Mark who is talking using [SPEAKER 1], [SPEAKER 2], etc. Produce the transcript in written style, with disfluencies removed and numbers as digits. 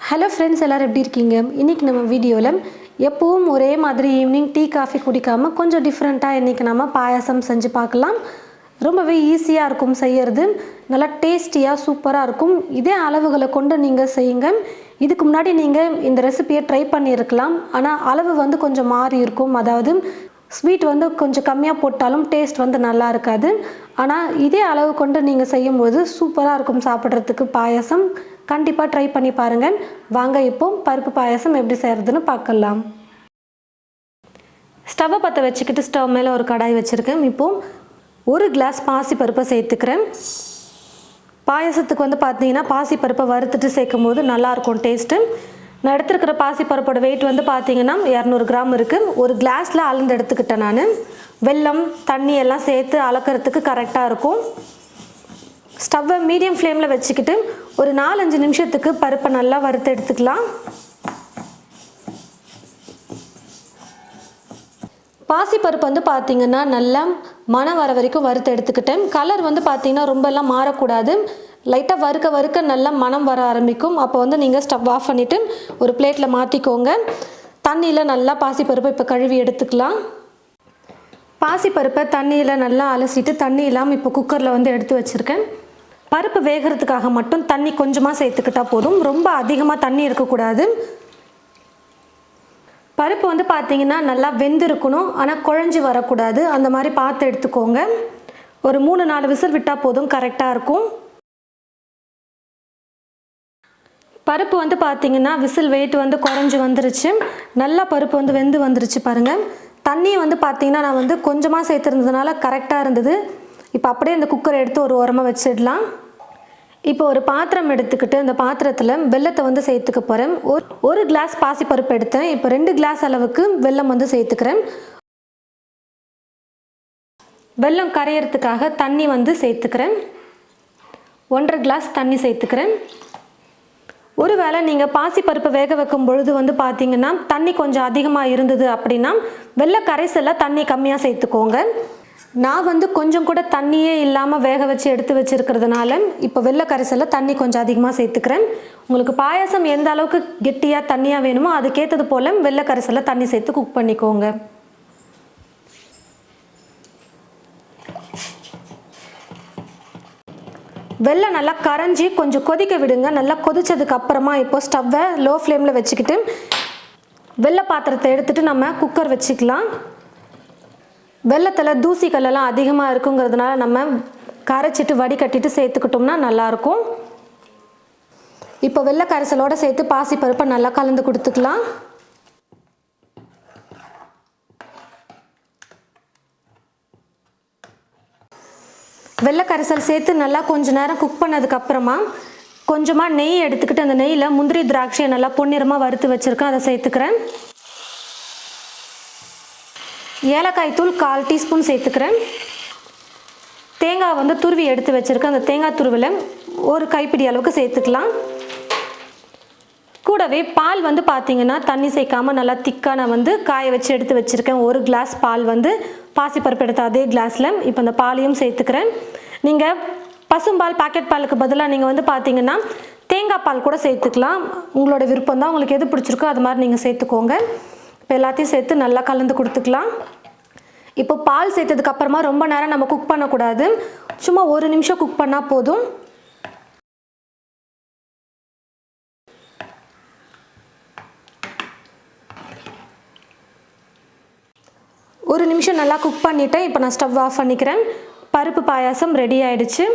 [SPEAKER 1] Hello friends, எல்லோரும் எப்படி இருக்கீங்க? இன்றைக்கி நம்ம வீடியோவில் எப்பவும் ஒரே மாதிரி ஈவினிங் டீ காஃபி குடிக்காமல் கொஞ்சம் டிஃப்ரெண்ட்டாக இன்றைக்கி நம்ம பாயாசம் செஞ்சு பார்க்கலாம். ரொம்பவே ஈஸியாக இருக்கும் செய்கிறது, நல்லா டேஸ்டியாக சூப்பராக இருக்கும். இதே அளவுகளை கொண்டு நீங்கள் செய்யுங்க. இதுக்கு முன்னாடி நீங்கள் இந்த ரெசிபியை ட்ரை பண்ணியிருக்கலாம், ஆனால் அளவு கொஞ்சம் மாறி இருக்கும். அதாவது ஸ்வீட் கொஞ்சம் கம்மியாக போட்டாலும் டேஸ்ட் நல்லா இருக்காது. ஆனால் இதே அளவு கொண்டு நீங்கள் செய்யும்போது சூப்பராக இருக்கும் சாப்பிட்றதுக்கு. பாயாசம் கண்டிப்பாக ட்ரை பண்ணி பாருங்கள். வாங்க இப்போ பருப்பு பாயாசம் எப்படி செய்கிறதுன்னு பார்க்கலாம். ஸ்டவ்வை பற்ற வச்சுக்கிட்டு ஸ்டவ் மேலே ஒரு கடாய் வச்சுருக்கேன். இப்போது ஒரு கிளாஸ் பாசிப்பருப்பை சேர்த்துக்கிறேன். பாயாசத்துக்கு பார்த்தீங்கன்னா பாசிப்பருப்பை வறுத்துட்டு சேர்க்கும் போது நல்லாயிருக்கும் டேஸ்ட்டு. நான் எடுத்துருக்கிற பாசிப்பருப்போட வெயிட் பார்த்தீங்கன்னா 200 கிராம் இருக்குது. ஒரு கிளாஸில் அளந்து எடுத்துக்கிட்டேன். நான் வெல்லம் தண்ணி எல்லாம் சேர்த்து அளக்கிறதுக்கு கரெக்டாக இருக்கும். ஸ்டவ்வை மீடியம் ஃப்ளேமில் வச்சுக்கிட்டு ஒரு 4-5 நிமிஷத்துக்கு பருப்பை நல்லா வறுத்து எடுத்துக்கலாம். பாசிப்பருப்பு பார்த்தீங்கன்னா நல்லா மணம் வர வரைக்கும் வறுத்து எடுத்துக்கிட்டேன். கலர் பார்த்தீங்கன்னா ரொம்பலாம் மாறக்கூடாது. லைட்டாக வறுக்க வறுக்க நல்லா மணம் வர ஆரம்பிக்கும். அப்போ நீங்கள் ஸ்டவ் ஆஃப் பண்ணிவிட்டு ஒரு பிளேட்டில் மாற்றிக்கோங்க. தண்ணியில் நல்லா பாசிப்பருப்பை இப்போ கழுவி எடுத்துக்கலாம். பாசிப்பருப்பை தண்ணியில் நல்லா அலசிட்டு தண்ணி இல்லாமல் இப்போ குக்கரில் எடுத்து வச்சுருக்கேன். பருப்பு வேகிறதுக்காக மட்டும் தண்ணி கொஞ்சமாக சேர்த்துக்கிட்டால் போதும். ரொம்ப அதிகமாக தண்ணி இருக்கக்கூடாது. பருப்பு பார்த்தீங்கன்னா நல்லா வெந்திருக்கணும், ஆனால் குழஞ்சி வரக்கூடாது. அந்த மாதிரி பார்த்து எடுத்துக்கோங்க. ஒரு 3-4 விசில் விட்டால் போதும், கரெக்டாக இருக்கும். பருப்பு பார்த்தீங்கன்னா விசில் வெயிட் குறைஞ்சி வந்துருச்சு. நல்லா பருப்பு வெந்து வந்துருச்சு பாருங்கள். தண்ணி பார்த்தீங்கன்னா நான் கொஞ்சமாக சேர்த்துருந்ததுனால கரெக்டாக இருந்தது. இப்போ அப்படியே இந்த குக்கரை எடுத்து ஒரு ஓரமாக வச்சிடலாம். இப்போ ஒரு பாத்திரம் எடுத்துக்கிட்டு அந்த பாத்திரத்தில் வெல்லத்தை சேர்த்துக்க போகிறேன். ஒரு கிளாஸ் பாசிப்பருப்பு எடுத்தேன். இப்போ 2 கிளாஸ் அளவுக்கு வெல்லம் சேர்த்துக்கிறேன். வெல்லம் கரையிறதுக்காக தண்ணி சேர்த்துக்கிறேன். 1.5 கிளாஸ் தண்ணி சேர்த்துக்கிறேன். ஒருவேளை நீங்கள் பாசிப்பருப்பு வேக வைக்கும் பொழுது பார்த்தீங்கன்னா தண்ணி கொஞ்சம் அதிகமாக இருந்தது அப்படின்னா வெள்ளை கரைசலில் தண்ணி கம்மியாக சேர்த்துக்கோங்க. நான் கொஞ்சம் கூட தண்ணியே இல்லாமல் வேக வச்சு எடுத்து வச்சுருக்கிறதுனால இப்போ வெள்ளை கரைசலில் தண்ணி கொஞ்சம் அதிகமாக சேர்த்துக்கிறேன். உங்களுக்கு பாயாசம் எந்த அளவுக்கு கெட்டியாக தண்ணியாக வேணுமோ அதுக்கேற்றது போல் வெள்ளை கரைசலில் தண்ணி சேர்த்து குக் பண்ணிக்கோங்க. வெல்லம் நல்லா கரைஞ்சி கொஞ்சம் கொதிக்க விடுங்க. நல்லா கொதிச்சதுக்கு அப்புறமா இப்போ ஸ்டவ்வை லோ ஃப்ளேமில் வச்சுக்கிட்டு வெள்ளை பாத்திரத்தை எடுத்துகிட்டு நம்ம குக்கர் வச்சுக்கலாம். வெள்ளத்தில் தூசிக்கல்லாம் அதிகமாக இருக்குங்கிறதுனால நம்ம கரைச்சிட்டு வடிகட்டிட்டு சேர்த்துக்கிட்டோம்னா நல்லாயிருக்கும். இப்போ வெள்ளை கரைசலோடு சேர்த்து பாசிப்பருப்பை நல்லா கலந்து கொடுத்துக்கலாம். வெள்ளை கரைசல் சேர்த்து நல்லா கொஞ்சம் நேரம் குக் பண்ணதுக்கப்புறமா கொஞ்சமாக நெய் எடுத்துக்கிட்டு அந்த நெய்யில் முந்திரி திராட்சையை நல்லா பொன்னிறமாக வறுத்து வச்சுருக்கேன், அதை சேர்த்துக்கிறேன். ஏலக்காய் தூள் 1/4 டீஸ்பூன் சேர்த்துக்கிறேன். தேங்காய் துருவி எடுத்து வச்சுருக்கேன். அந்த தேங்காய் துருவில் ஒரு கைப்பிடி அளவுக்கு சேர்த்துக்கலாம். கூடவே பால் பார்த்தீங்கன்னா தண்ணி சேர்க்காமல் நல்லா திக்காக நான் காய வச்சு எடுத்து வச்சுருக்கேன். 1 கிளாஸ் பால் பாசிப்பருப்பு எடுத்த அதே கிளாஸில் இப்போ அந்த பாலையும் சேர்த்துக்கிறேன். நீங்கள் பசும்பால் பாக்கெட் பாலுக்கு பதிலாக நீங்கள் பார்த்தீங்கன்னா தேங்காய் பால் கூட சேர்த்துக்கலாம். உங்களோட விருப்பம் தான், உங்களுக்கு எது பிடிச்சிருக்கோ அது மாதிரி நீங்கள் சேர்த்துக்கோங்க. இப்போ எல்லாத்தையும் சேர்த்து நல்லா கலந்து கொடுத்துக்கலாம். இப்போ பால் சேர்த்ததுக்கப்புறமா ரொம்ப நேரம் நம்ம குக் பண்ணக்கூடாது. சும்மா 1 நிமிஷம் குக் பண்ணால் போதும். ஒரு நிமிஷம் நல்லா குக் பண்ணிவிட்டேன். இப்போ நான் ஸ்டவ் ஆஃப் பண்ணிக்கிறேன். பருப்பு பாயாசம் ரெடி ஆகிடுச்சு.